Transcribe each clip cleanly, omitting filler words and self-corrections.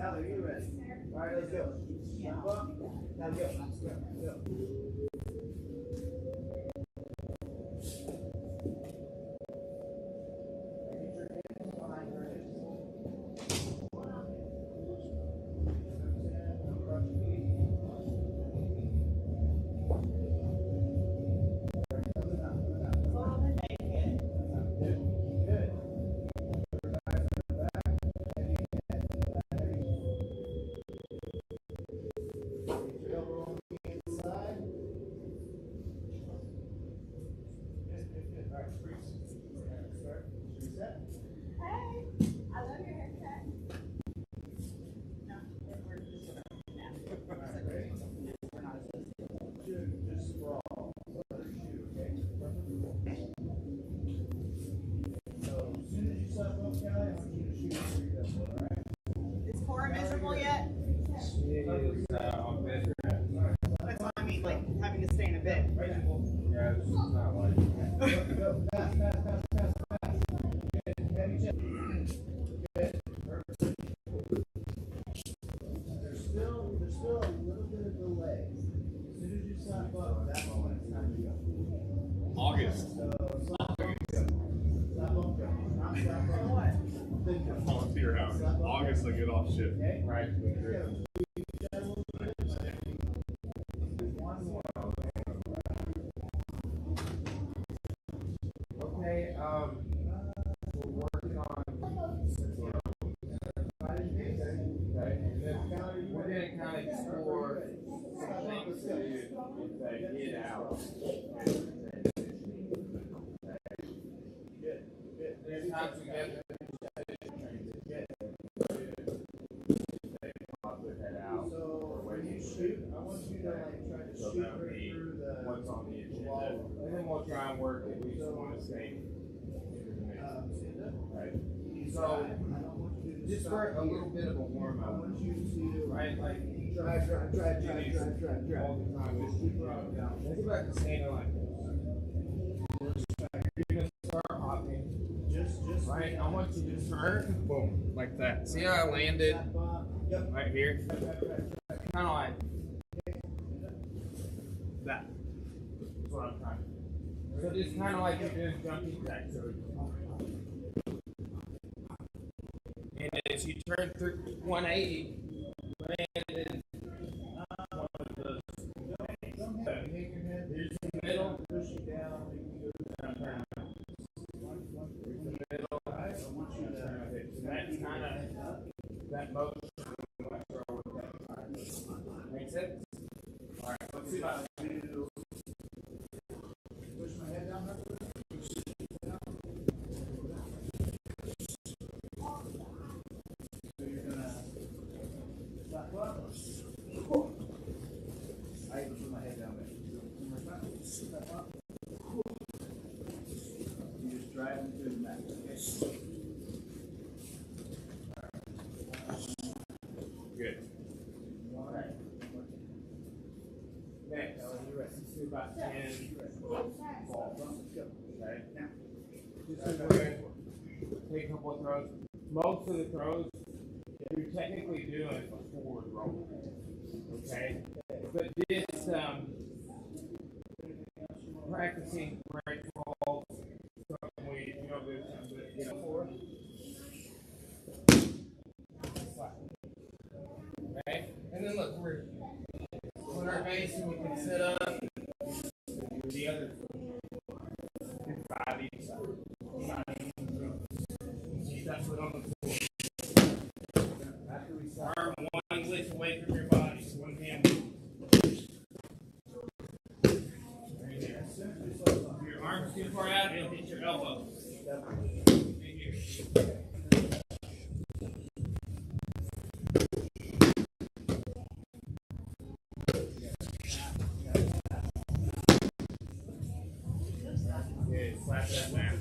Tyler, you ready? All right, let's go. Jump up. Now go. Go. Is core miserable yet? It is on bed. That's what I mean, like having to stay in a bed. Yeah, it's not like Go. Pass. Good. There's still a little bit of delay. As soon as you slap up, that moment it's time to go. August. So slap up, go. Slap up, go. Not slap up. What? Then go. Volunteer hours. August, I get off shift. Okay. right. One more. Okay, we're working on okay, and then we're gonna kind of explore some things that get out. There's times we get So when you shoot, I want you to like try to shoot right through the what's on the agenda, and then we'll try and work at least one thing. Right. So just for a little bit of a warm I up, want you to right? Like drive. all the time. Just keep running down. Think about the standing like this. You're gonna start hopping. Just Right. I want you to turn. Boom. Like that. See how I landed Yep. right here? Kind of like that. That's what I'm trying to do. So just kind of like you're doing jumping jacks. And as you turn through 180, landed one of those. Here's the middle. Push you down. Middle. I want you to. So that's kind of that motion. Make sense? All right. Let's see about Do push my head down. So you're gonna slap up. I even put my head down there. One more time. Slap up. You just drive them through the mat. Okay. good. All right. Next, let's do about 10 balls. Okay. Just we're going to take a couple of throws. Most of the throws you're technically doing a forward roll. Okay. But this practicing break rolls, something we do something forward. Okay. And then look, we're on our base and we can sit up. Do the other do 5 each side. Keep that foot on the floor. Arm one lift away from your body. One hand. Right there. If your arm's too far out, it'll hit your elbow. Right here. Good. Slap that down.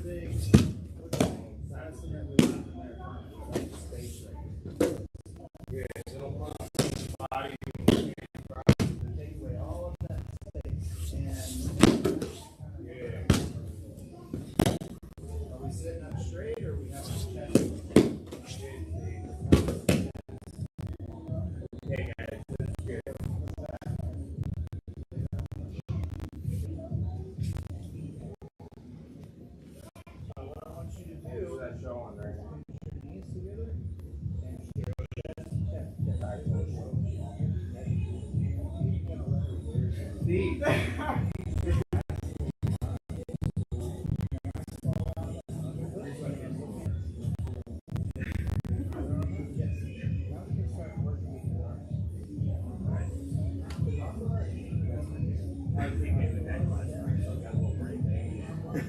Good. It'll pump the body. Take away all of that space. And Good. are we sitting up straight or are we having a chest? show on there. Hands together. Steve.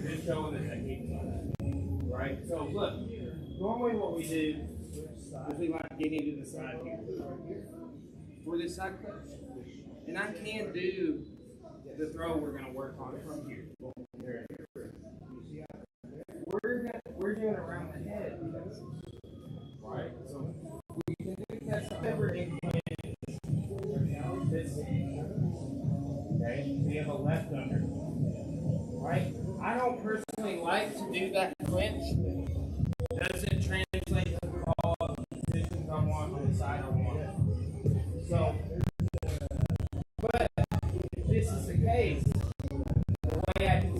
Just showing the technique. Right? So look, normally what we do is we like get into the side here. For this side clutch. And I can do the throw we're going to work on from here. We're doing it around the head. Right? So we can do that whatever inclination. Okay? We have a left under. Right? I don't personally like to do that clinch. Doesn't translate to all the positions I want on the side I want. So, but if this is the case, the way I do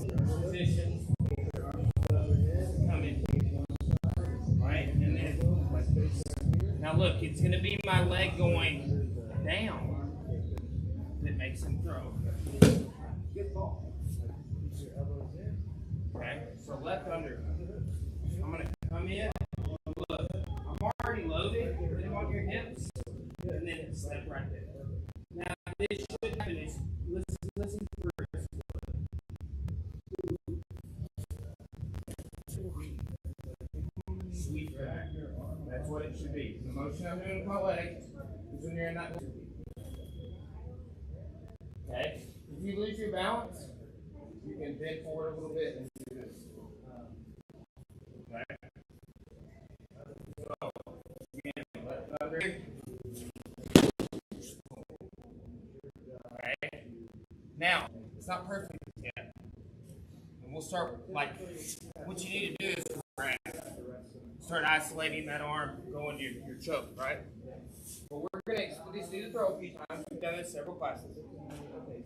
positions come in, right? And then like this. Now look, it's going to be my leg going down that makes him throw. Good ball. Okay, so left under. I'm going to come in. Look, I'm already loaded. Put him on your hips, and then step right there. Now, this should happen. Is listen first. Sweet back. That's what it should be. The motion I'm doing with my leg is when you're in that. Okay. If you lose your balance, you can bend forward a little bit and do this. Okay. So, again, left under. Okay. Now, it's not perfect yet. And we'll start, like, what you need to do is start isolating that arm, going to your choke, right? But we're going to just do the throw a few times. We've done this several classes.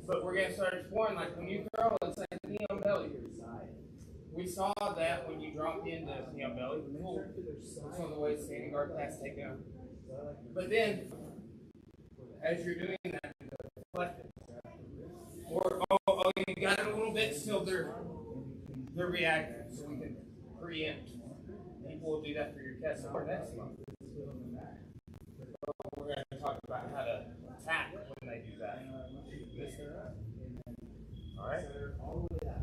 But we're going to start exploring, like, when you throw, it's like knee on belly. We saw that when you dropped into knee on belly. Cool. It's one of the ways standing guard pass takedown. But then, as you're doing that, deflect it. Or, oh, you got it a little bit, still they're reacting, so we can preempt. People will do that for your chest or next month. We're going to talk about how to attack when they do that. Alright?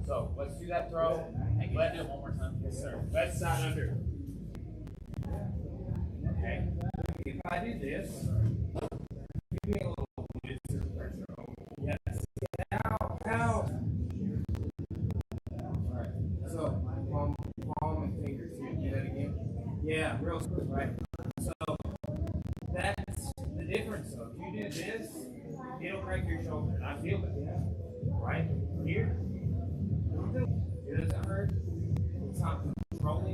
So, let's do that throw. Let's do it one more time. Yes, sir. Left side under. Okay. If I do this, give me a little bit of pressure. Yes. Now. Alright. So, palm and fingers. You do that again? Yeah, real smooth, right? So, that's the difference, though. If you do this, it'll break your shoulder. And I feel that. Right? Here. It doesn't hurt. It's not controlling me.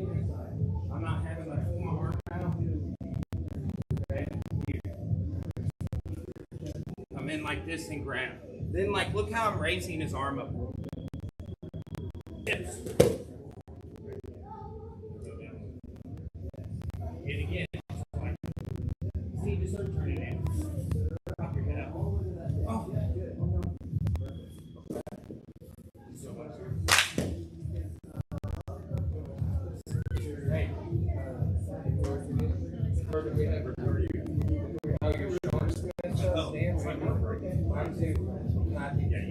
I'm not having to pull my arm out. Okay? Here. Come in like this and grab. Then, like, look how I'm raising his arm up. Hips. Hit again. Like, see, just start turning in. Pop your head up. Oh. So much. Hey. Perfectly never for you. Oh, your shoulders stand up. Yeah, you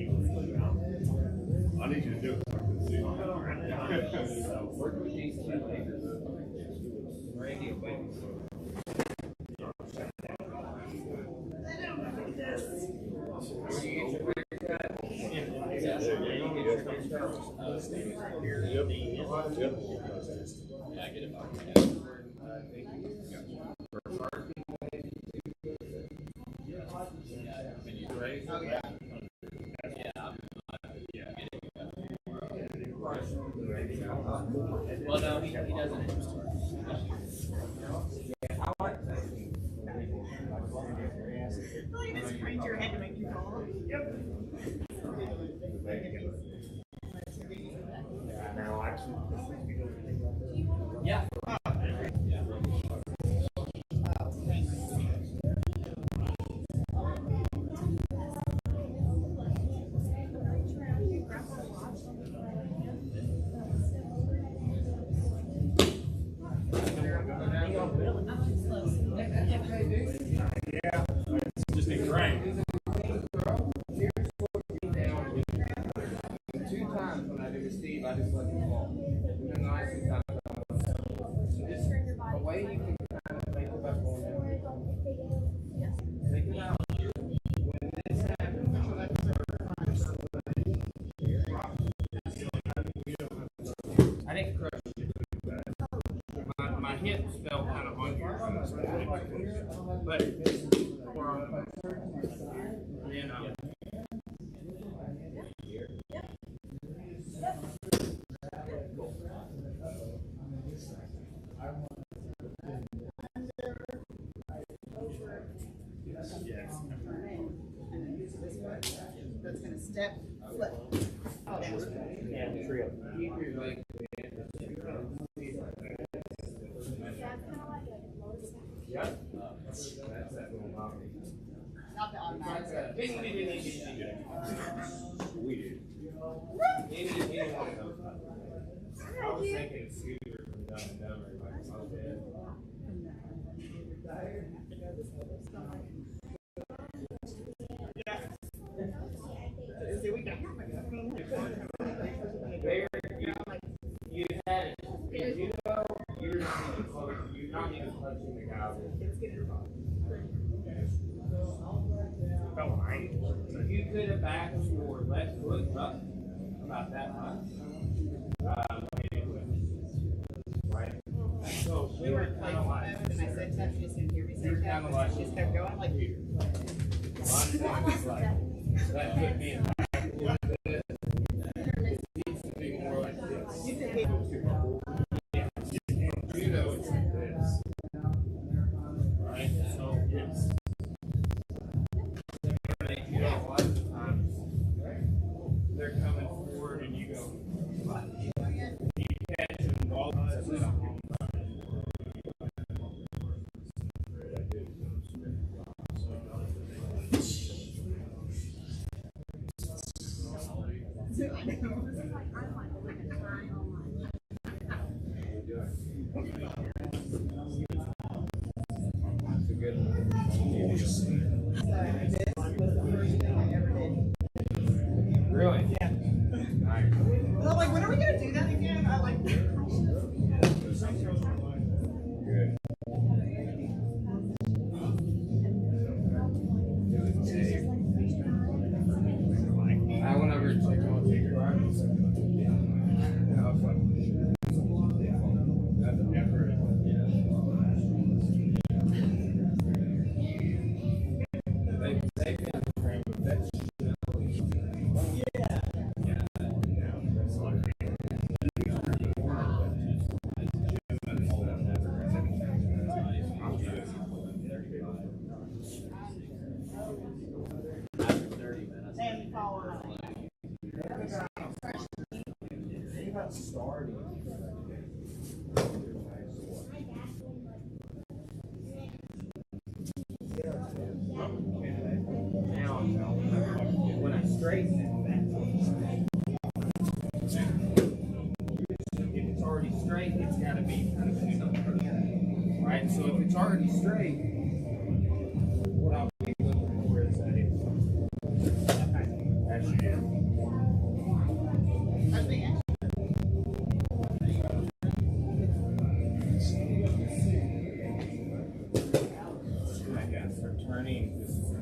can put it out. I need you to do it. So, work with these two fingers. Randy, baby. Well, no, he doesn't. I like that. Well, you just raise your head to make you fall. Yep. Now, actually, Yeah. Yeah, it's just ingrained. 2 times when I do with Steve, I just let him fall. And then the last 2 times, just a way you can kind of think about going down. Think about when this happens. I didn't crush it. My hips fell kind of on your but you know. That's gonna step, flip. Oh, Yeah, trip. Keep your leg yep. That's that little knob. not the automatic. We do. Any one of those. I was thinking Scooter from Dumb and Dumber, like so bad. There, you had it. If you know, you're not even touching the guy with your body. If you could have backed your left foot up about that much, right? So We were kind of like, and I said touch, she just didn't hear me say You're touch, kinda and like- she just kept going like. here. My thing is like, that foot being back a little bit, it needs to be more like this. You can hit. Yeah. You know it's like this. Right? So it's you know, a lot of times they're coming forward and you go, you catch them all that's in a home run. That's a good one. Really? Yeah. Nice. Well, I'm like, when are we gonna do that again? I like. Good. I went over and checked on the drive. And I was like, that's an effort. They've been trained with that shit. And follow. Now, when I straighten it, if it's already straight, it's got to be kind of perfect, right? So if it's already straight, what I'll be looking for is a That's the end. I guess they're turning. This is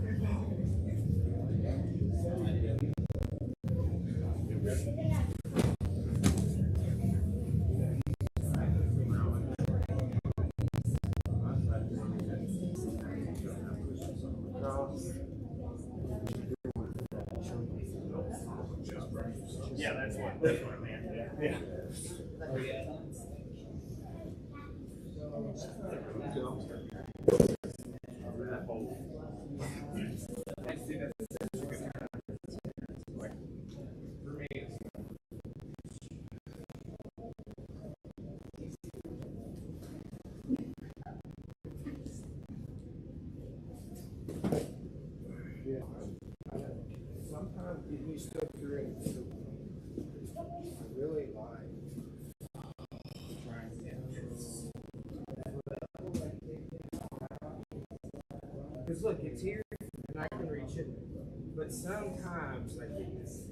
Yeah, that's what I meant. Yeah. for me. Sometimes you still through it. I really like Because look, it's here and I can reach it. But sometimes like it's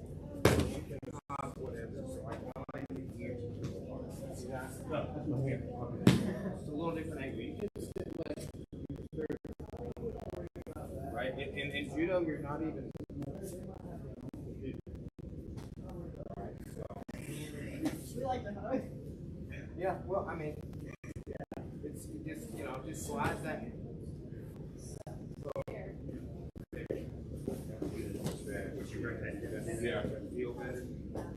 you can hop whatever. So like mine here. See that? No, that's my hand. It's a little different angle. You can sit like right. In judo, you're not even. We like the hug. Yeah. Well, I mean, it's just just slides that. Yeah, feel better.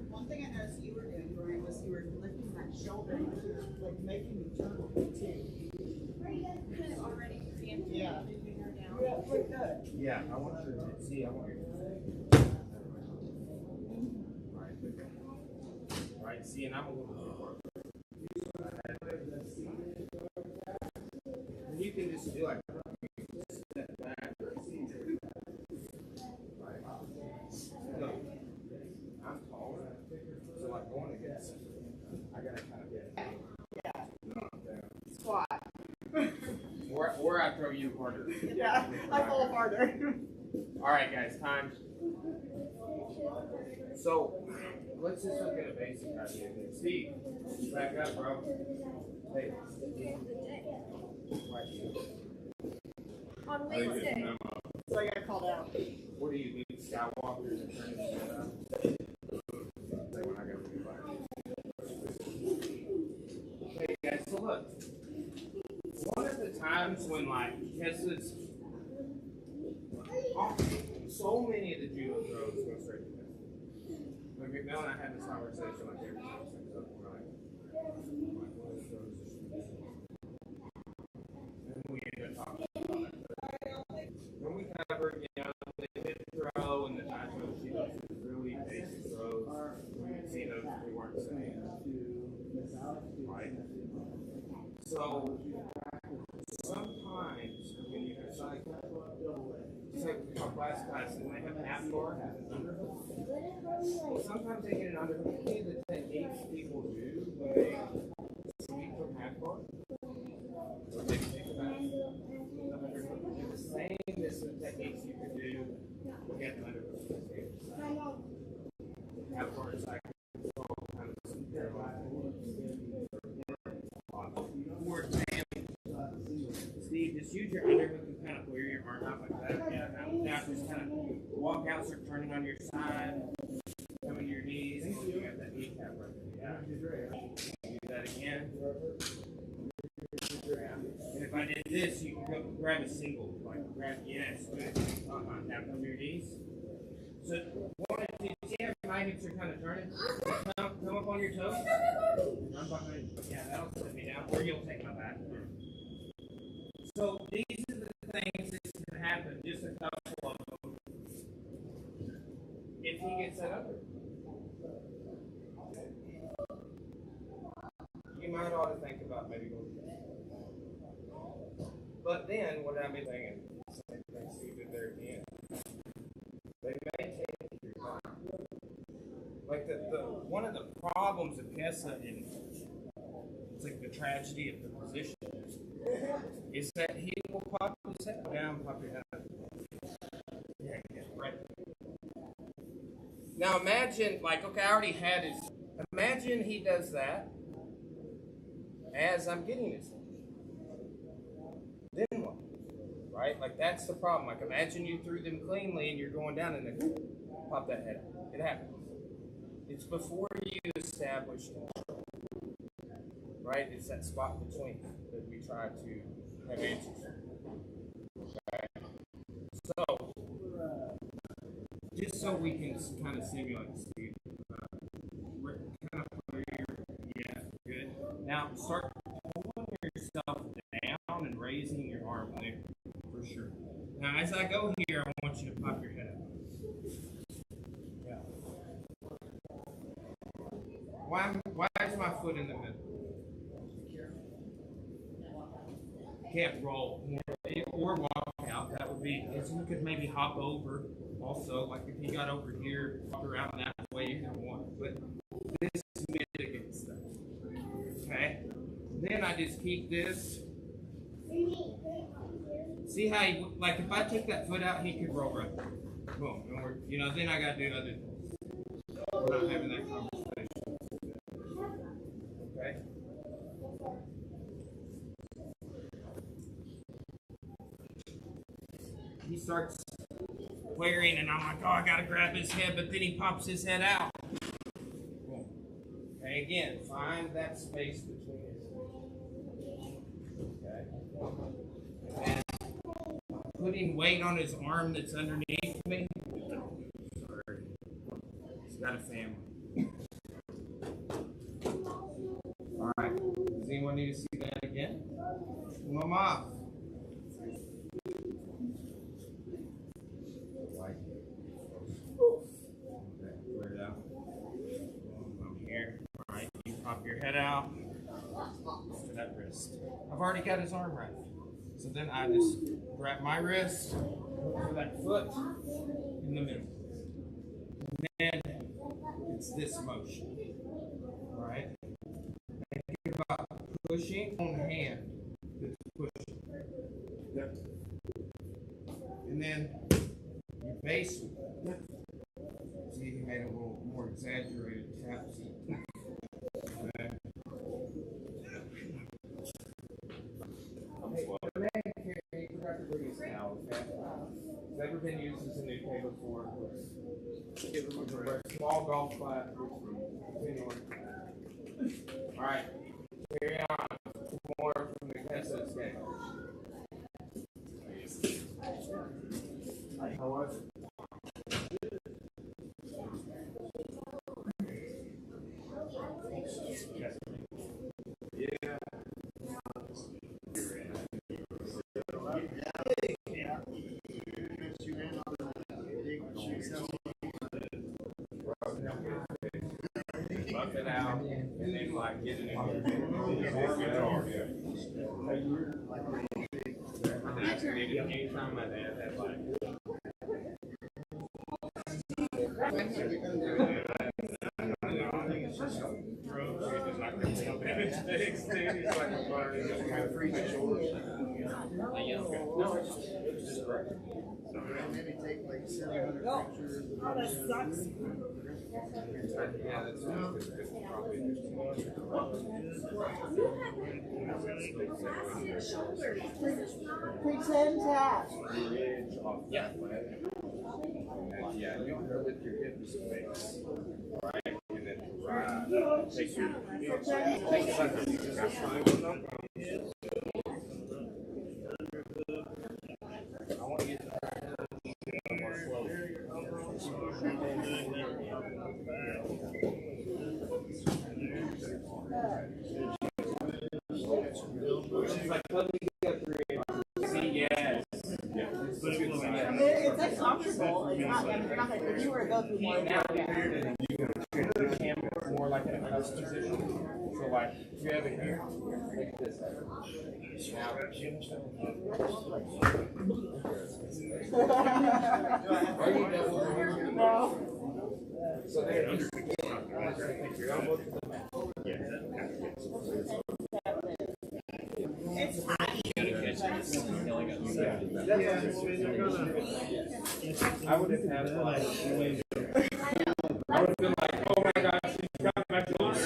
One thing I noticed you were doing, Brian, was you were lifting that shoulder and you were like making me turn too. Kind of already preempting Yeah. moving her down. Yeah, pretty good. Yeah, I want you to see. I want you to. Right, see, and I'm a little bit more. And you can just do like step back. Right. Look, I'm taller, so like going against it, I gotta kind of get Squat. or I throw you harder. Yeah, I fall farther. All right, guys, time. So let's just look at a basic idea. Steve, back up, bro. Hey. Right here. On Wednesday. So I got called out. What do you do? Skywalkers and turning the shit up? Like when I go to the fire. Hey guys, so look. One of the times when like Tessa's so many of the judo throws go straight to this. When Mel and I had this conversation like every time things up, we're like, and we ended up talking about it. When we covered, the hip throw and the nacho, she does really basic throws. We could see those we weren't saying. Right? So sometimes when you it's like our class guys and they have an half bar has an underhook. Well, sometimes they get an underhook. Any of the techniques people do when they sweep from half bar, or they think about the underhook, they're the same as the techniques you can do to get the underhook. Half bar is like kind of for example, Steve, just use your underhook and kind of wear your arm out like that. Yeah, now just kind of walk out, start turning on your side, come to your knees, and you got that kneecap right there. Yeah. Do that again. And if I did this, you can go grab a single, like grab, yes, good. Now come to your knees. So, one, two, see how my hips are kind of turning? Come up on your toes. I'm behind. Yeah, that'll set me down, or you'll take my back. So these are the things that can happen, just a couple of them, if he gets that under. You might ought to think about maybe going. But then, what I've been thinking, same thing Steve did there again. They may take your time. Like the one of the problems of Kessa and it's like the tragedy of the position is that he will pop his head down, pop your head up. Yeah, right. Now imagine, like, okay, I already had his. Imagine he does that as I'm getting his head. Then what? Right? Like, that's the problem. Like, imagine you threw them cleanly and you're going down and then pop that head up. It happens. It's before you establish control. Right? It's that spot between that we try to have answers. Okay? So, just so we can kind of simulate, Steve, kind of put yeah, good. Now, start pulling yourself down and raising your arm there, for sure. Now, as I go here, I want you to pop your head up. Yeah. Why is my foot in the middle? Can't roll or walk out. That would be, you could maybe hop over also. Like if you got over here, walk around that way, you can want. But this mitigates stuff. Okay? Then I just keep this See how he, like if I took that foot out, he could roll right there. Boom. And we're, you know, then I gotta do other things. We're not having that conversation. Okay? He starts wearing, and I'm like, oh, I gotta grab his head, but then he pops his head out. Boom. Okay, again, find that space between his feet. Okay? And putting weight on his arm that's underneath me. Sorry. He's got a family. Alright. Does anyone need to see that again? Pull them off. Clear it out. I'm here. Alright, you pop your head out. To that wrist. I've already got his arm right. So then I just grab my wrist for that foot in the middle. And then it's this motion. Alright? Think about pushing on hand. That's pushing. Yep. And then your base. Yep. See, he made a little more exaggerated taps. Okay. Hey, you forgot to bring his towel, okay? It's never been used as a new table before. Give him a small golf clap. Alright, carry on. More from the Kessa escape. How was it? Yeah. Buff it out and then like get it in anytime my dad had like Maybe take like 700 pictures. Oh, that sucks. yeah, that's Pretend tap. yeah. Yeah, you go with your hips space. Right, and then right. Take your think about this. I want to get more slowly. She's like, let me get through. See, yes. It's like comfortable. It's not. It's not like if you were to go through more. Now you can more like in a custom position. So like if you have it here, like this. Now No. so there you take your elbow to the mat. It's hot. I would have had like I would have been like, oh my gosh, she's got my shoulder.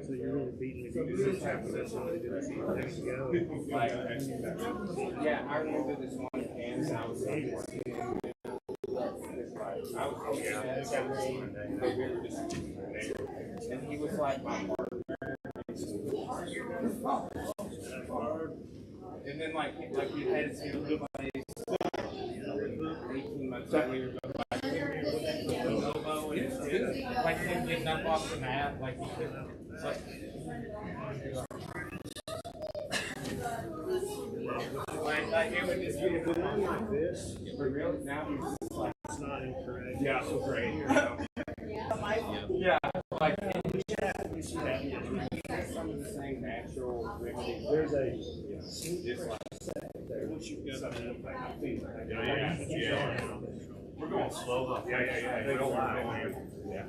So you're really beating the good tap with this one. Like, yeah, I remember this one hands I was like, and he was like my partner. And then like we had to do my 18 months that we were going like elbow and like him getting up off the mat, like he could like it would just be like this. But really now he's just like It's not incorrect. yeah, so great. You know? Yeah, like you see that some of the same natural remedies. There's a Just like once you've got that, Yeah. We're going slow though. Yeah. They don't lie. yeah.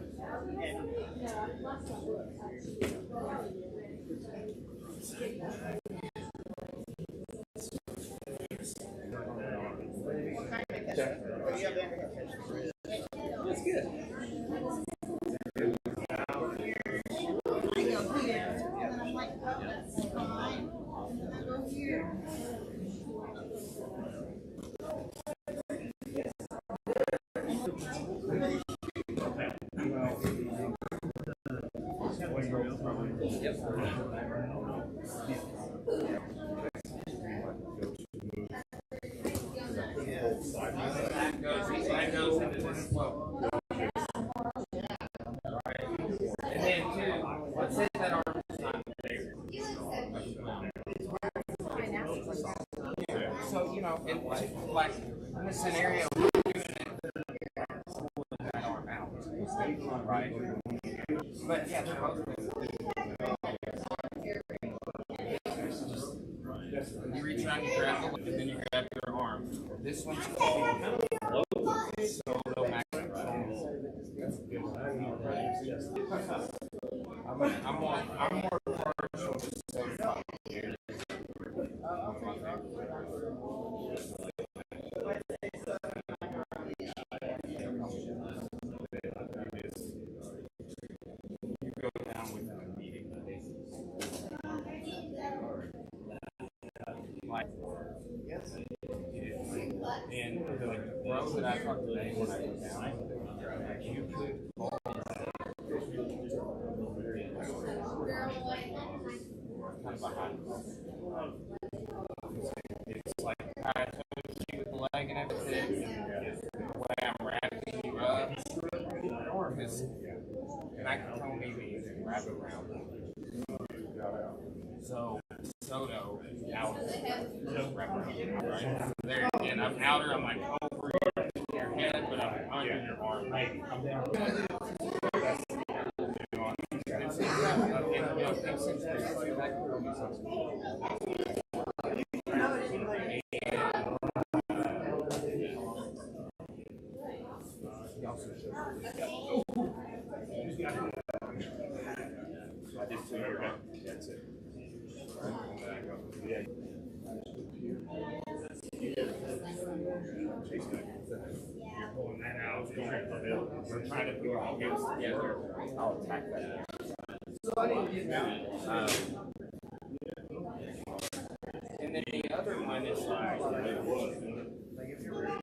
What kind of ketchup? Oh, you have every ketchup. That's good. I go here, and then I'm like, oh, that's fine. And then I go here. That goes into this flow. Right. And then two, let's say that arm is not there. So, you know, like in this scenario, we're doing it pulling that arm out. Right? But yeah, they're both good. You reach around, you grab the leg, and then you grab your arm. This one's called solo max control. I'm more partial to solo. You go down with a meeting. Like, and the throw that I talked today when I go down, you could hold kind of behind. It's like I told you with the leg and everything, the way I'm wrapping you up, because Mac told me we can wrap it around. So, Soto, outer, wrap around, right? There again, I'm outer, I'm like over your head, but I'm under your arm. I'm down. That's it. Pulling that out, we're trying to put our hands together. I'll attack that. And then the other one is like if you're ready.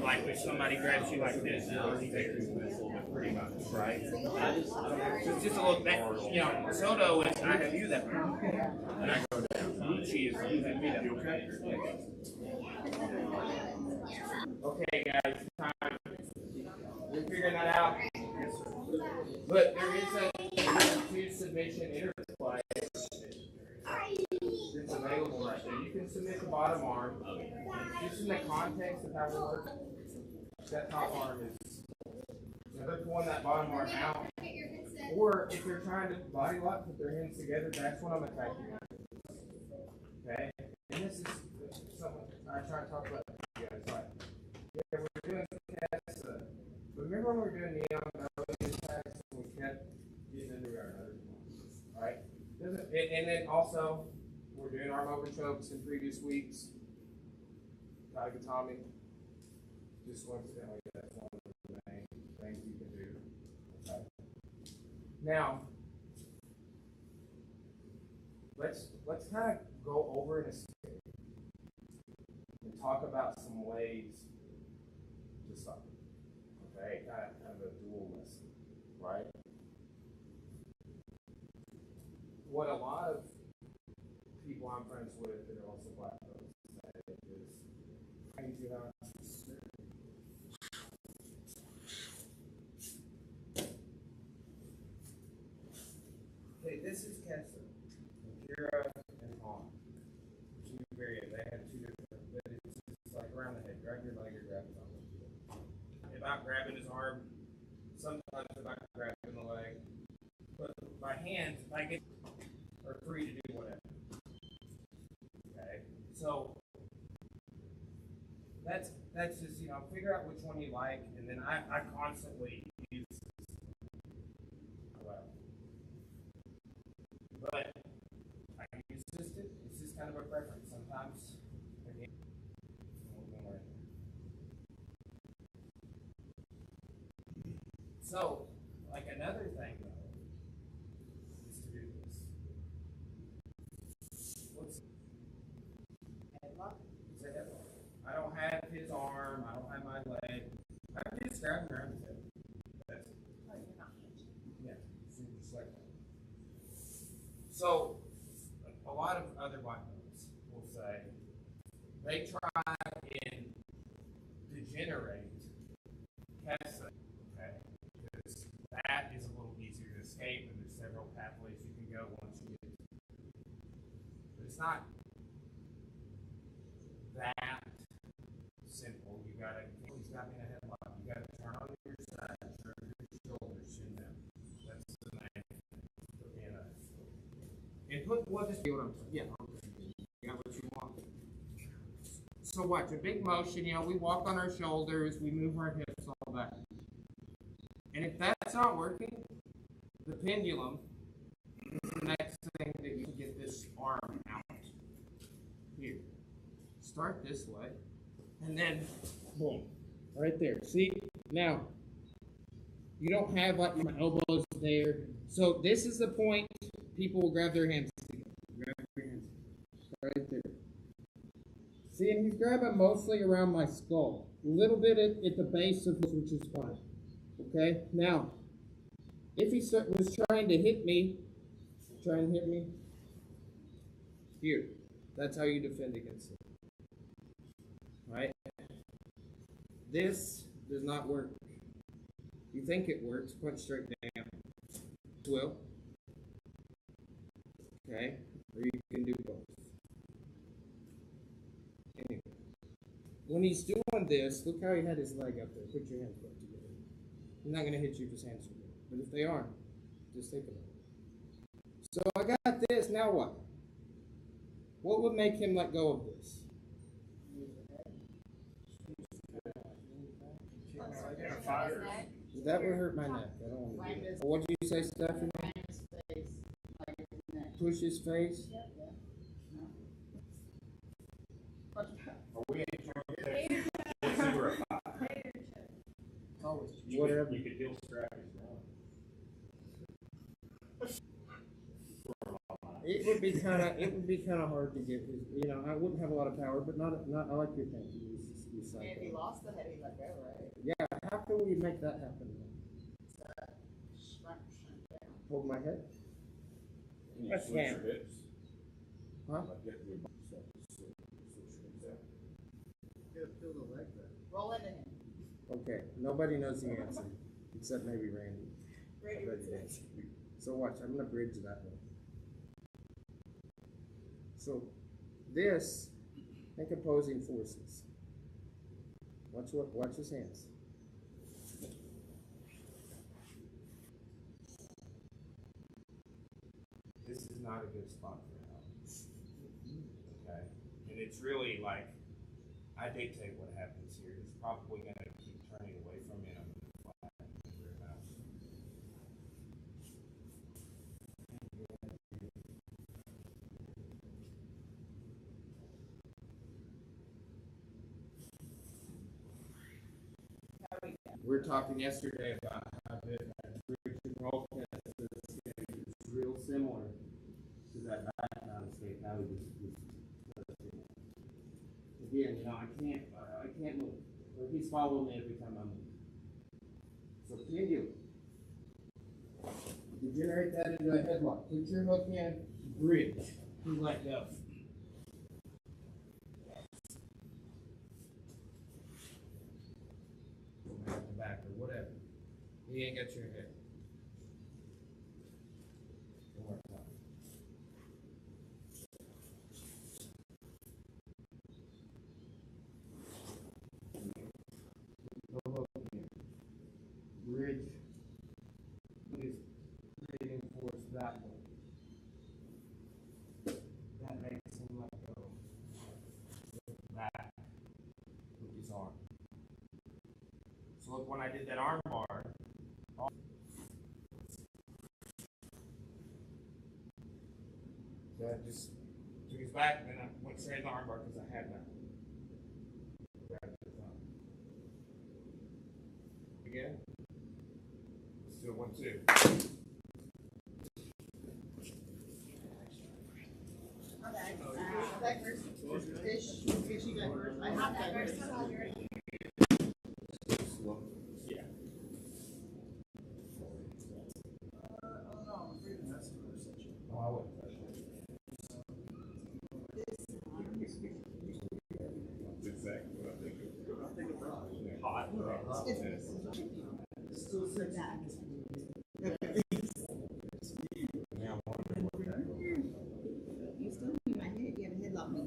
Like if somebody grabs you like this, pretty much, right? So it's just a little bit, you know, Soto is I have you that way, and I go down. Gucci is you have me that way. Okay, guys, time. You're figuring that out. But there is a two submission interplay that's available right there. You can submit the bottom arm. Just in the context of how we work, that top arm is, they're pulling that bottom arm out. Or if they're trying to body lock, put their hands together, that's when I'm attacking. Okay? And this is something I try to talk about with you guys. Like, yeah, we're doing tests. Remember when we were doing neon tests and we kept getting into our other ones, right? And then also, we're doing arm open chokes in previous weeks. Tommy, just coincidentally, that's one of the main things you can do. Okay. Now, let's kind of go over in a second and talk about some ways to stop it. Okay, kind of a dual lesson, right? What a lot of people I'm friends with that are also black folks say is, okay, this is Kessa, Kira, and Han. Two variants. They have two different. about grabbing his arm, sometimes about grabbing the leg. But my hands, if I get, are free to do whatever. Okay, so that's just, you know, figure out which one you like, and then I constantly use this. Well, but I can use assisted. It's just kind of a preference. Sometimes, again, so, like another thing though, is to do this. What's Headlock? it's a headlock. I don't have his arm. I don't have my leg. I can just grab him around his head. That's it. Oh, you're not punching. Yeah, so just like that. So, a lot of other white belts will say they try and degenerate Kesa, okay? Because that is a little easier to escape, and there's several pathways you can go once you get to it. But it's not that simple. You gotta, he's got me in a headlock. You gotta turn on your side, turn your shoulders, chin down. That's the main thing. Put me in a, and put, well, just do what I'm saying. Yeah, okay. You got what you want. So watch, a big motion, you know, we walk on our shoulders, we move our hips all that. And if that's not working, the pendulum is the next thing that you can get this arm out. Here. Start this way. And then, boom. Right there. See? Now, you don't have like my elbows there. So this is the point people will grab their hands together. Grab your hands. Right there. See, and he's grabbing mostly around my skull. A little bit at the base of this, which is fine. Okay? Now, if he was trying to hit me, here. That's how you defend against it. Right? This does not work. You think it works, punch straight down. Will. Okay? Or you can do both. Anyway. When he's doing this, look how he had his leg up there. Put your hands back together. He's not going to hit you if his hands are good. But if they aren't, just think about it. So I got this, now what? What would make him let go of this? That would hurt my neck. I don't want to do that. What did you say, Stephanie? Push his face? Are we in zero? Whatever. You could deal strategies wrong. It would be kind of hard to get his, you know, I wouldn't have a lot of power, but not I like your thing. And if he lost the head, he let go, right? Yeah, how can we make that happen? Shrunk down. Hold my head? Can I you switch can't. your hips? Huh? Like get your switch your hips out. You gotta feel the leg there. Roll into him. Okay, nobody knows the answer, except maybe Randy. Ready I bet he does. So watch, I'm gonna bridge that way. So this, think opposing forces. Watch his hands. This is not a good spot for him. Okay? And it's really like, I dictate what happens here. He's probably going to keep turning away from me, and I'm going to fly into your mouth. We were talking yesterday about how the bridge and roll test is real similar to that background escape. How we just again, you know, I can't move. But he's following me every time I move. So pendulum. Degenerate that into a headlock. Put your hook in, bridge. You let go. At the back or whatever. He ain't got your head. One more time. No hook in. this arm. So look, when I did that arm bar, so I just took his back, and then I went straight to the arm bar because I had that. Again. Let's do it 1, 2. That first fish you got first. I have that first. Yeah. Oh, I wouldn't touch it. Exactly what I think of. Hot. Still six. You still in my head. You have a headlock me.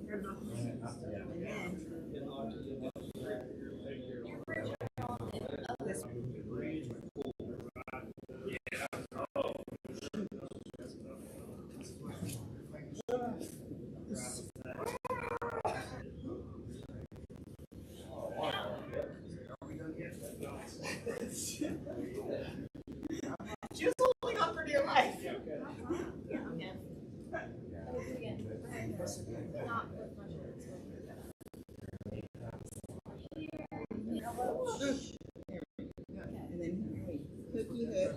She was holding on for dear life. Not with my shirts. And then cookie hook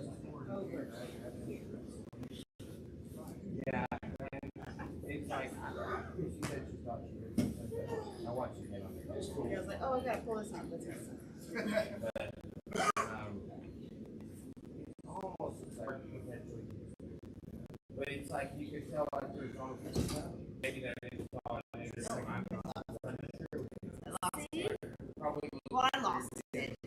over. Yeah, it's like, she said she thought she was something, but I watched you get on there. It's cool. I was like, oh, I gotta pull this out. Let's Almost looks like potentially. But it's like you could tell like there's wrong maybe that didn't fall in this thing. Probably. Well, I lost it.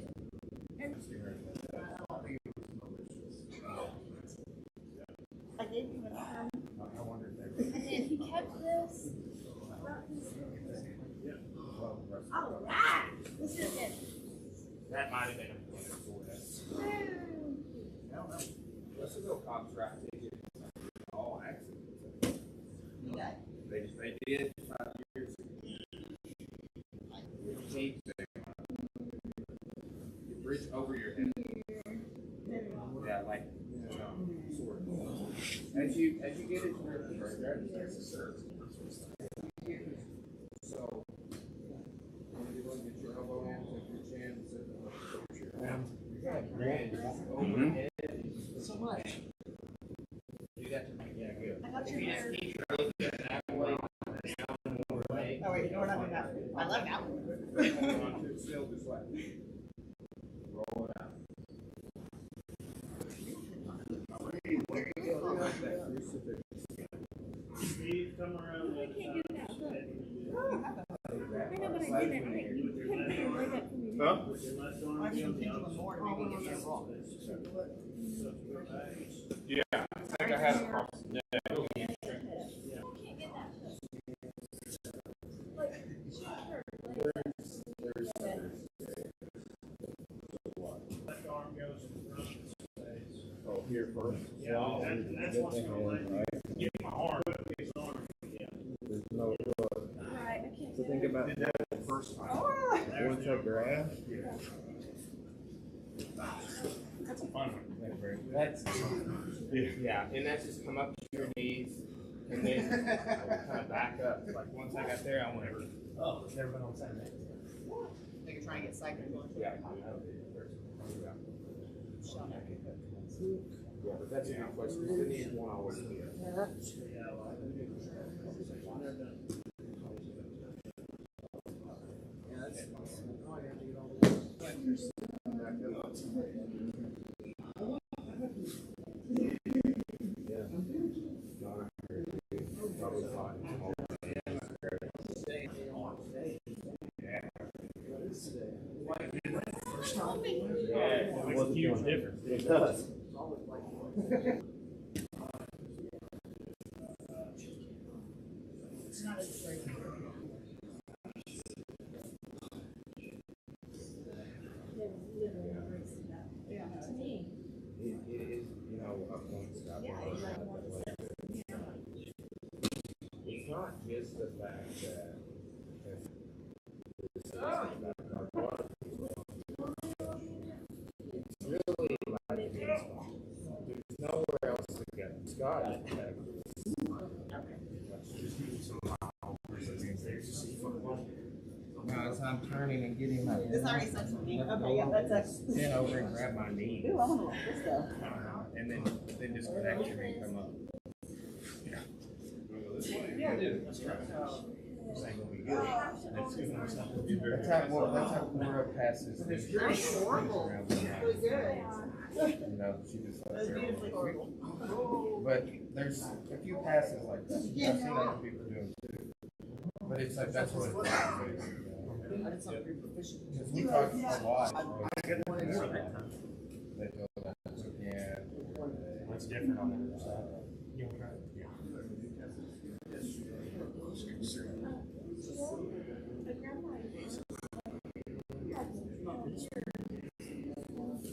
I gave you an arm. I wonder if they And then he kept this. All right. This is it. that might have been a point for this. Let's go cops right ticket. All accidents. You got They did 5 years ago. Keep the bridge over your head. Yeah, like sort of. As you get into your so when you look at your elbow hands and your chin, sit your hands. Over your head. So much. Do that to me. Yeah, good. I got your hair. Keep your looking that way. Oh, wait, you know what I'm about? I love that one. Hold on to it still, just like roll it out. Steve, come around. I can't do that. Look. I know, but I did it right. You couldn't bring it right up to me. Huh? I need to think of more to maybe get that wrong. Yeah, I think I had a problem. Yeah. I can't get that. Like, sure. Left arm goes in front of his face. Oh, here first. Yeah, that's what's gonna let me get my arm, his arm. Yeah. There's no, Right, I can't so do think it. about that the first time. Once I grab, That's a fun one. That's yeah, and that's just come up to your knees and then kind of back up. Like once I got there, I went over. Oh, it's never been on Saturday. They can try and get cycling going. Yeah, yeah, but that's a good question. The knees won't always be it. Yeah, well, never done. Yeah, that's probably have to get all the Probably fine. Yeah, it makes a huge difference. it does. It's not as great. Yeah. To me. It is, you know, up one step. It's not just the fact that Scott. No, as I'm turning and getting my. It's already sent to me. Okay, yeah, that's excellent. Then over and grab my knee. Ooh, I want to look at this stuff. And then just connect your knee and come up. Yeah. That's how Laura passes. That's horrible. Really good. You know, she just. That's beautifully horrible. But there's a few passes like that. I've seen other people doing too. But it's like that's what it is. Because we talk a lot. They do that. Yeah. What's different on the other side? Yeah.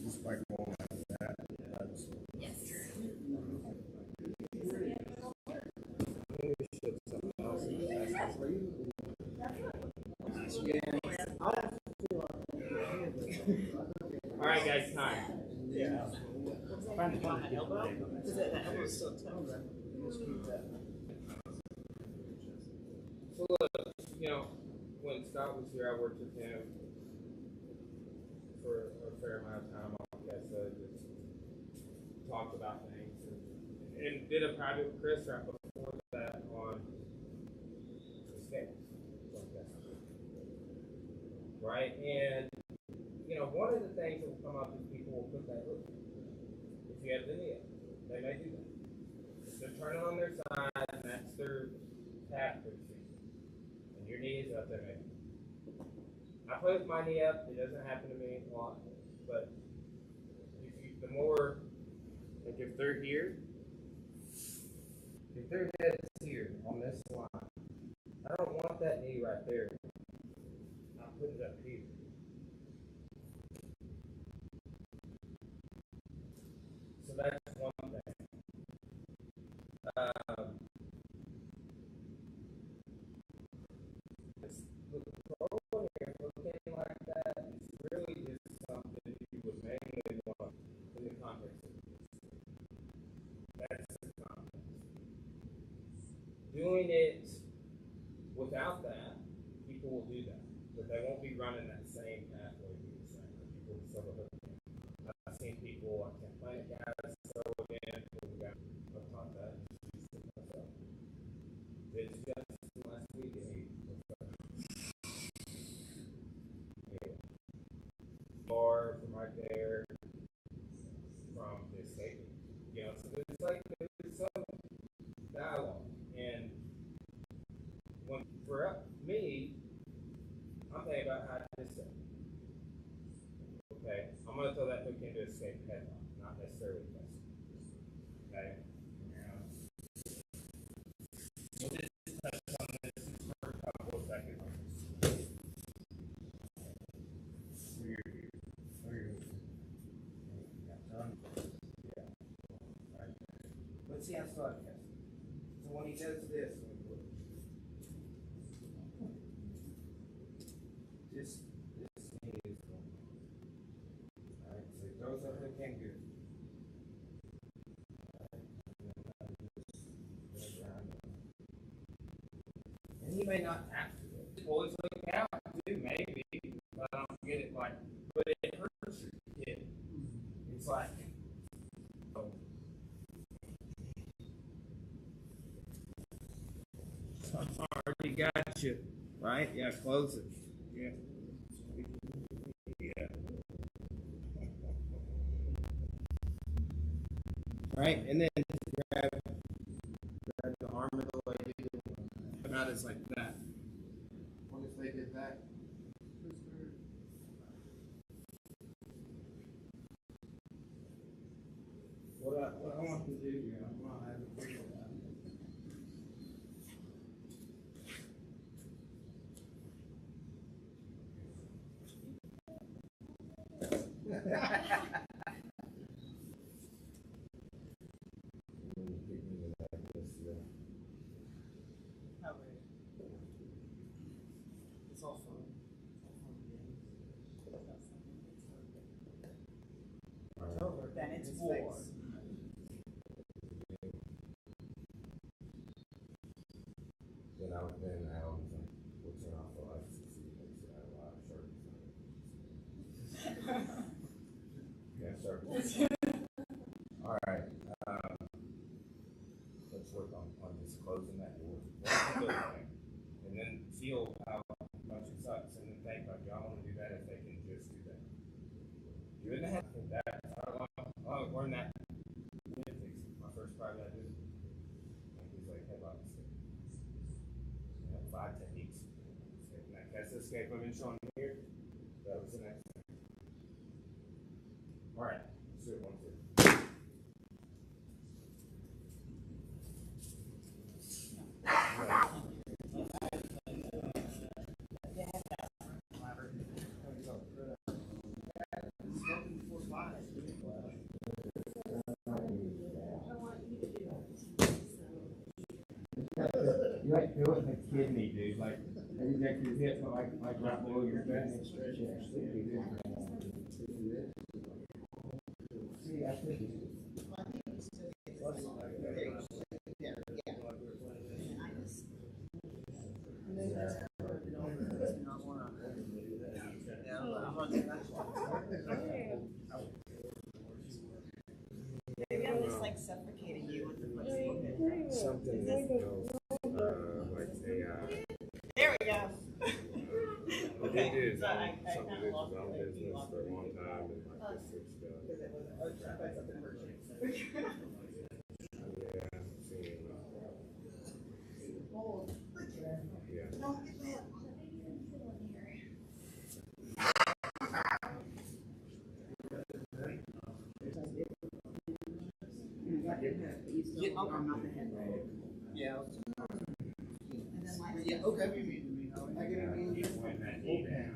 Just like going like that. All right, guys, time. Find the elbow. Is it the elbow still tough? So look, you know, when Scott was here, I worked with him for a fair amount of time. Like I said, just talked about things and did a private with Chris right before that on the scale. Right? And, you know, one of the things that will come up is people will put that hook. If you have the knee up, they may do that. If they're turning on their side and that's their tap routine, and your knee is up, they may. I put my knee up, it doesn't happen to me a lot, but the more, like if they're here, if their head is here on this line, I don't want that knee right there. I'll put it up here. So that's one thing. Looking like that is really just something you would mainly want in the context of this. That's the context. Doing it without that, people will do that, but they won't be running that same pathway you were saying. People will sort of I've seen people, I can't find it, guys, so again, I've taught that. It's just last week, bar from right there, from this statement. You know, so there's some dialogue. And when for me, I'm thinking about how this is. Okay, I'm gonna throw that hook into escape headlock, not necessarily this. Okay. We'll just touch on this for a couple of seconds. Let's see how Scott does. So when he does this, just this knee is going. Alright, so he throws up the can good. And he may not have to. Boys look out too, maybe. But I don't get it like, but it hurts your kid. It's like, oh. Already got you, right? Yeah, close it. Yeah. Yeah. Right, and then grab the arm of the lady. About is like that. What if they did that? What I want to do here, I'm gonna have it figured out. It's all fun. It's over. Then it's war. then Alan's like, we'll turn off the lights and see if it makes it out of a lot of sharp. Yeah, sharp. All right. Let's work on just closing that door. And then feel how much it sucks. And then think like, y'all want to do that if they can just do that. Do it in the head. That's how I learned that. My first private I did. He's like, headlock escape. 5 techniques. That's the escape I've been showing here. That was the next thing. All right. Let's do it 1, 2. You like feel it in the kidney, dude. Like you get your hip, like right below your chest. See, I think Maybe I'm just like suffocating you with the pussy. something else, like AI. There we go. But they did I something kinda with his lost own it. business for a long time, and like this fixed up. Yeah, I'm seeing. Yeah. Yeah. Yeah, Okay. When that knee down.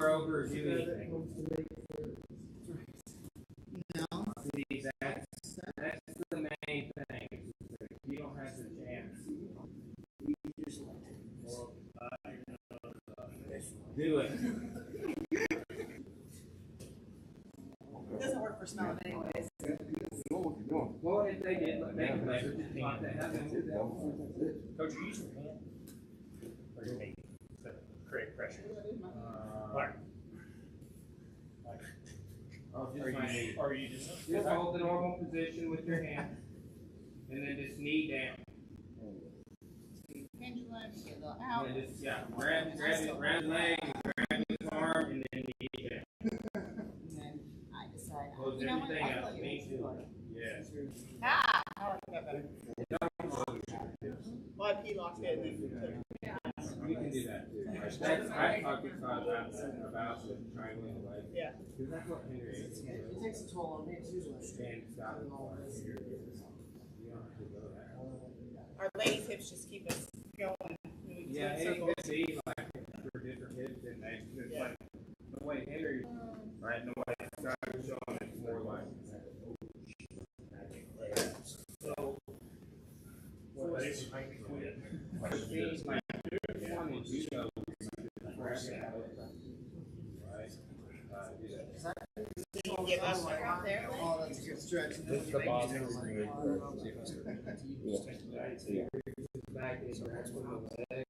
Over do anything. No. See, that's the main thing. You don't have the chance. Do it. It doesn't work for smelling anyways. Well, if they did, but they can leverage it. Like that happens. Coach, you use your hand or your knee to create pressure. Like, Oh, just my knee. or you just Hold the normal position with your hand, and then just knee down. Pendulum, get a little out. And then just grab his leg, grab his arm, and then knee down. And then I decide, Close you know what, everything I'll up. let Me you do too. it. Yes. Ah, I like that better. Well, he locked it and then You can do that too. That's, I talked about the triangle in the leg. yeah. Because that's what Henry is. It takes a toll on me too. And stop. You don't have to go there. Our ladies' hips just keep us going. Moving Yeah, in it circles. could be like for different hips and they, it's like the way Henry, right? The way Scott was showing, it's more like. so what is it make me quit? It seems like one in judo, right? You can get us out there. Oh, that's a good stretch. This is the bottom. Back is right from the leg.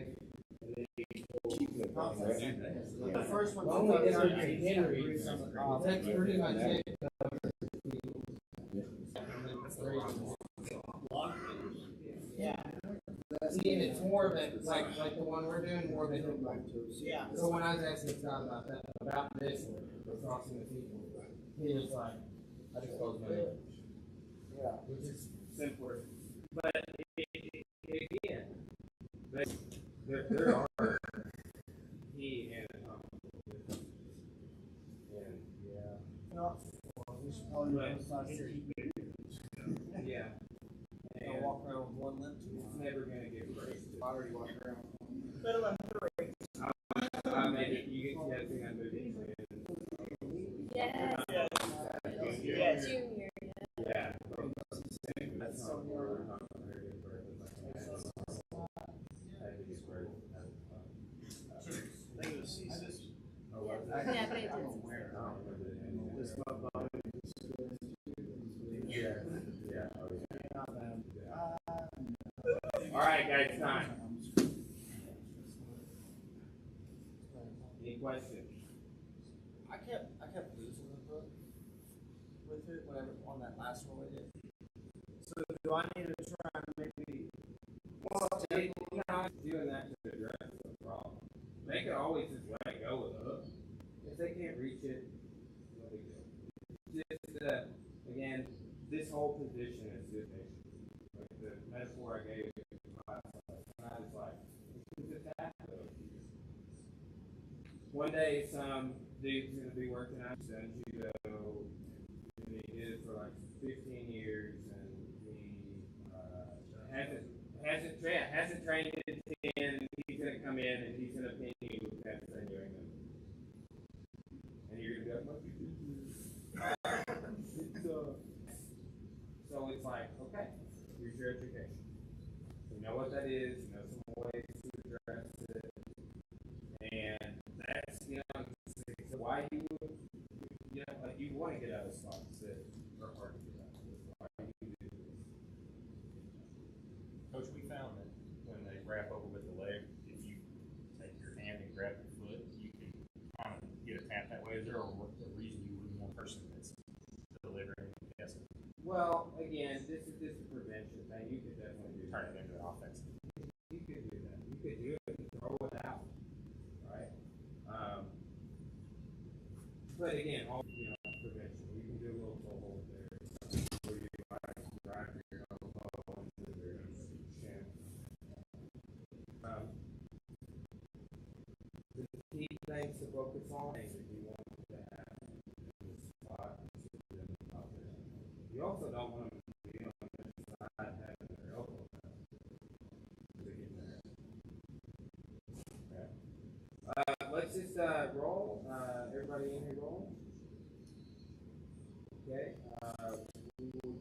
The first one. Well, only Henry. That's pretty much it. Yeah. See, and it's more of it, like the one we're doing, more of it. Yeah. So when I was asking Scott about that, about this, crossing the people, he was like, I just closed my eyes. Yeah. Which is simpler. But again, there are he and yeah. And walk around with one limb. it's never gonna get raised. I already walked around. Let alone three. I made it. You get that thing I moved it. Yes. Yes. Junior. Yeah. That's not where Yeah, but it does. Yeah, yeah. time. Any questions? I kept losing the hook with it whenever on that last one we did. So do I need to try and maybe? Well, you're not doing that to address the problem. They can always just let it go with a hook. If they can't reach it, no big deal. Just again, this whole position is just like the metaphor I gave you in class. I was like, it's a tap hook. One day, some dude's gonna be working out in judo, and he did it for like 15 years, and he hasn't trained in 10. He's gonna come in and he's gonna pin you after training them, and you're gonna go, so it's like, okay, here's your education. You know what that is. You know some ways to address it, and that's why you would, like you want to get out of spots that are hard to get out of. Why you do this. Coach, we found that when they wrap over with the leg, if you take your hand and grab your foot, you can kind of get a tap that way. Is there a reason you wouldn't want a person that's delivering and guessing? Well, again, this is a prevention thing. You could definitely do Turn that. it into an offense. You could do that. You could do it and throw it out, right? But again, all prevention. You can do a little hold there, where you like drive your elbow into their shin. The key things to focus on is if you want to have in the spot, you also don't want them to be on the side having their elbow down. Okay. Let's just roll. Everybody in here roll. Okay. We will